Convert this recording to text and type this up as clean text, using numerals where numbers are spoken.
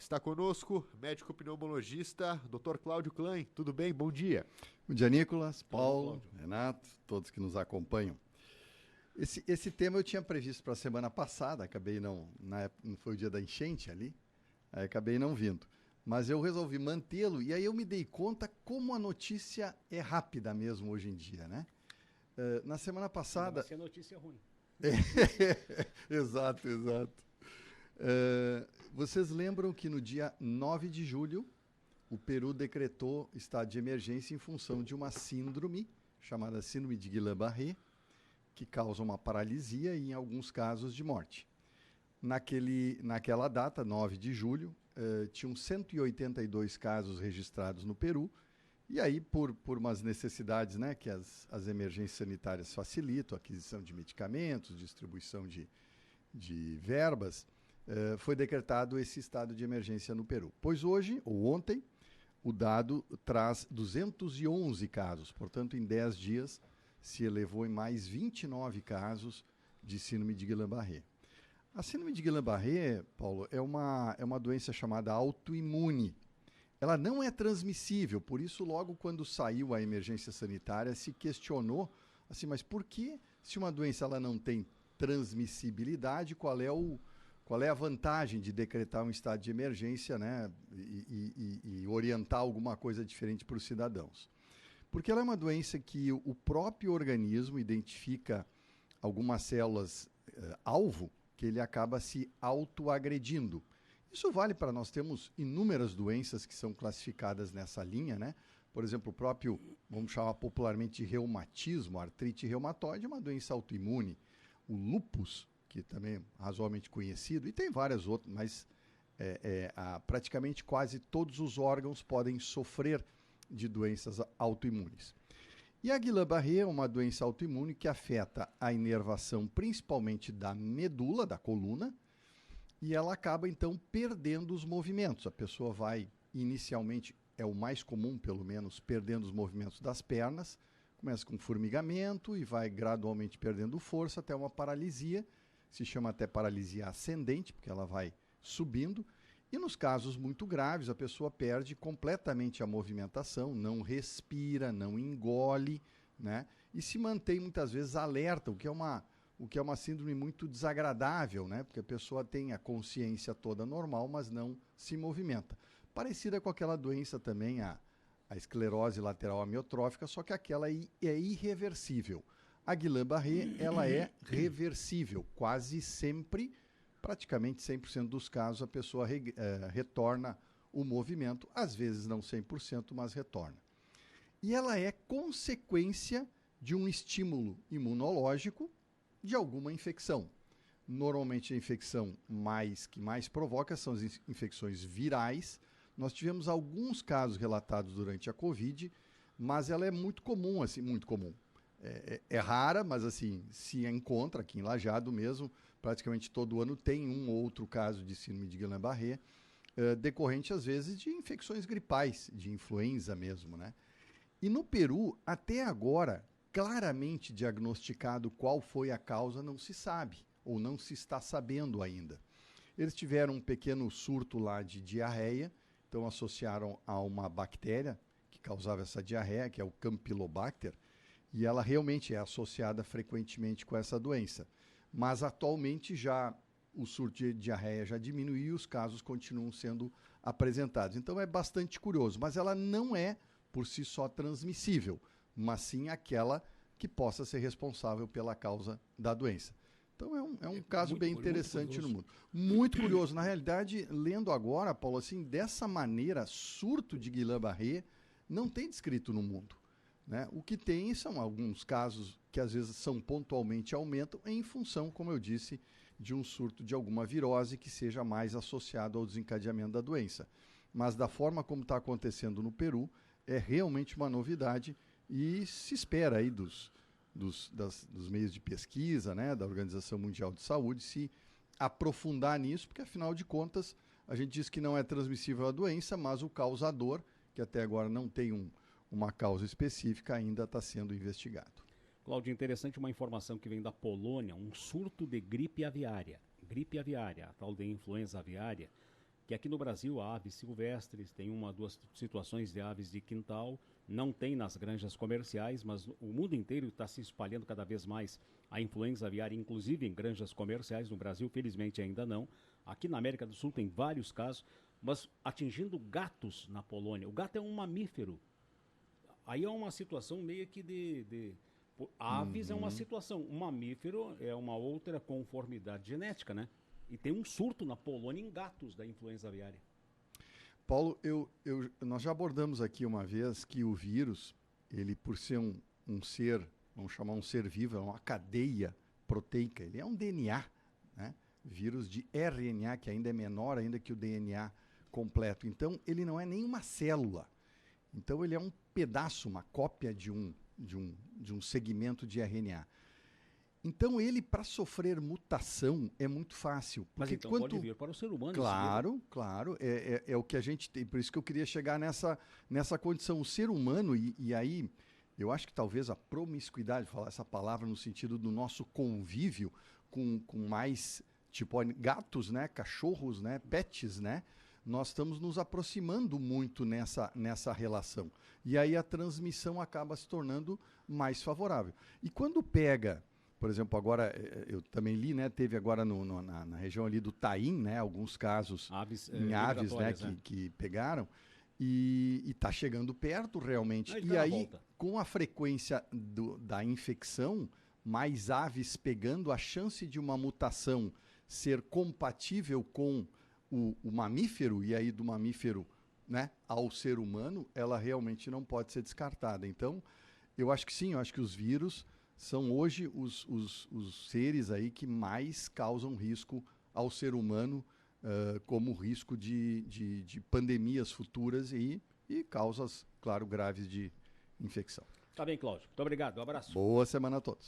está conosco, médico pneumologista, Dr. Cláudio Klein. Tudo bem? Bom dia. Bom dia, Nicolas, Paulo, Renato, todos que nos acompanham. Esse tema eu tinha previsto para a semana passada, acabei não foi o dia da enchente ali, aí acabei não vindo. Mas eu resolvi mantê-lo e aí eu me dei conta como a notícia é rápida mesmo hoje em dia, né? Na semana passada... Vai ser notícia ruim. Exato. Vocês lembram que no dia 9 de julho, o Peru decretou estado de emergência em função de uma síndrome, chamada síndrome de Guillain-Barré, que causa uma paralisia e, em alguns casos, de morte. Naquela data, 9 de julho, tinham 182 casos registrados no Peru, e aí, por umas necessidades, né, que as emergências sanitárias facilitam, aquisição de medicamentos, distribuição de verbas, foi decretado esse estado de emergência no Peru. Pois hoje, ou ontem, o dado traz 211 casos, portanto, em 10 dias se elevou em mais 29 casos de síndrome de Guillain-Barré. A síndrome de Guillain-Barré, Paulo, é uma doença chamada autoimune. Ela não é transmissível, por isso logo quando saiu a emergência sanitária se questionou, assim, mas por que se uma doença ela não tem transmissibilidade, qual é a vantagem de decretar um estado de emergência, né, e orientar alguma coisa diferente para os cidadãos? Porque ela é uma doença que o próprio organismo identifica algumas células alvo que ele acaba se autoagredindo. Isso vale para nós temos inúmeras doenças que são classificadas nessa linha, né? Por exemplo, o próprio, vamos chamar popularmente de reumatismo, artrite reumatoide, é uma doença autoimune. O lúpus, que também é razoavelmente conhecido, e tem várias outras, mas praticamente quase todos os órgãos podem sofrer de doenças autoimunes. E a Guillain-Barré é uma doença autoimune que afeta a inervação principalmente da medula, da coluna, e ela acaba então perdendo os movimentos. A pessoa vai inicialmente, é o mais comum pelo menos, perdendo os movimentos das pernas, começa com formigamento e vai gradualmente perdendo força até uma paralisia, se chama até paralisia ascendente, porque ela vai subindo. E nos casos muito graves, a pessoa perde completamente a movimentação, não respira, não engole, né? E se mantém muitas vezes alerta, o que é uma síndrome muito desagradável, né? Porque a pessoa tem a consciência toda normal, mas não se movimenta. Parecida com aquela doença também, a esclerose lateral amiotrófica, só que aquela é irreversível. A Guillain-Barré, ela é reversível, quase sempre. Praticamente 100% dos casos a pessoa retorna o movimento, às vezes não 100%, mas retorna. E ela é consequência de um estímulo imunológico de alguma infecção. Normalmente a infecção que mais provoca são as infecções virais. Nós tivemos alguns casos relatados durante a Covid, mas ela é muito comum, assim, muito comum. É rara, mas assim, se encontra aqui em Lajeado mesmo, praticamente todo ano tem um ou outro caso de síndrome de Guillain-Barré, decorrente às vezes de infecções gripais, de influenza mesmo, né? E no Peru, até agora, claramente diagnosticado qual foi a causa não se sabe, ou não se está sabendo ainda. Eles tiveram um pequeno surto lá de diarreia, então associaram a uma bactéria que causava essa diarreia, que é o Campylobacter, e ela realmente é associada frequentemente com essa doença. Mas atualmente já o surto de diarreia já diminuiu e os casos continuam sendo apresentados. Então é bastante curioso, mas ela não é por si só transmissível, mas sim aquela que possa ser responsável pela causa da doença. Então é um caso bem interessante no mundo. Muito curioso. Na realidade, lendo agora, Paulo, assim, dessa maneira, surto de Guillain-Barré não tem descrito no mundo, né? O que tem são alguns casos que às vezes são pontualmente aumentam em função, como eu disse, de um surto de alguma virose que seja mais associado ao desencadeamento da doença. Mas da forma como está acontecendo no Peru, é realmente uma novidade e se espera aí dos meios de pesquisa, né, da Organização Mundial de Saúde, se aprofundar nisso, porque afinal de contas a gente diz que não é transmissível a doença, mas o causador, que até agora não tem uma causa específica, ainda está sendo investigado. Cláudio, interessante uma informação que vem da Polônia, um surto de gripe aviária, a tal de influenza aviária, que aqui no Brasil há aves silvestres, tem uma, duas situações de aves de quintal, não tem nas granjas comerciais, mas o mundo inteiro está se espalhando cada vez mais a influenza aviária, inclusive em granjas comerciais. No Brasil, felizmente, ainda não. Aqui na América do Sul tem vários casos, mas atingindo gatos na Polônia. O gato é um mamífero. Aí é uma situação meio que aves é uma situação, um mamífero é uma outra conformidade genética, né? E tem um surto na Polônia em gatos da influenza aviária. Paulo, nós já abordamos aqui uma vez que o vírus, ele por ser um ser, vamos chamar um ser vivo, é uma cadeia proteica, ele é um DNA, né? Vírus de RNA, que ainda é menor ainda que o DNA completo. Então, ele não é nenhuma célula. Então, ele é um pedaço, uma cópia de um segmento de RNA. Então, ele, para sofrer mutação, é muito fácil. Mas então pode vir para o ser humano. Claro, claro. É o que a gente tem. Por isso que eu queria chegar nessa condição. O ser humano, e aí, eu acho que talvez a promiscuidade, falar essa palavra no sentido do nosso convívio com mais, tipo, gatos, né, cachorros, né, pets, né, nós estamos nos aproximando muito nessa relação. E aí a transmissão acaba se tornando mais favorável. E quando pega, por exemplo, agora, eu também li, né, teve agora na região ali do Taim, né, alguns casos em aves, né, que pegaram, e está chegando perto realmente. E aí, com a frequência da infecção, mais aves pegando, a chance de uma mutação ser compatível com o mamífero, e aí do mamífero, né, ao ser humano, ela realmente não pode ser descartada. Então, eu acho que sim, eu acho que os vírus são hoje os seres aí que mais causam risco ao ser humano, como risco de pandemias futuras e causas, claro, graves de infecção. Tá bem, Cláudio. Muito obrigado. Um abraço. Boa semana a todos.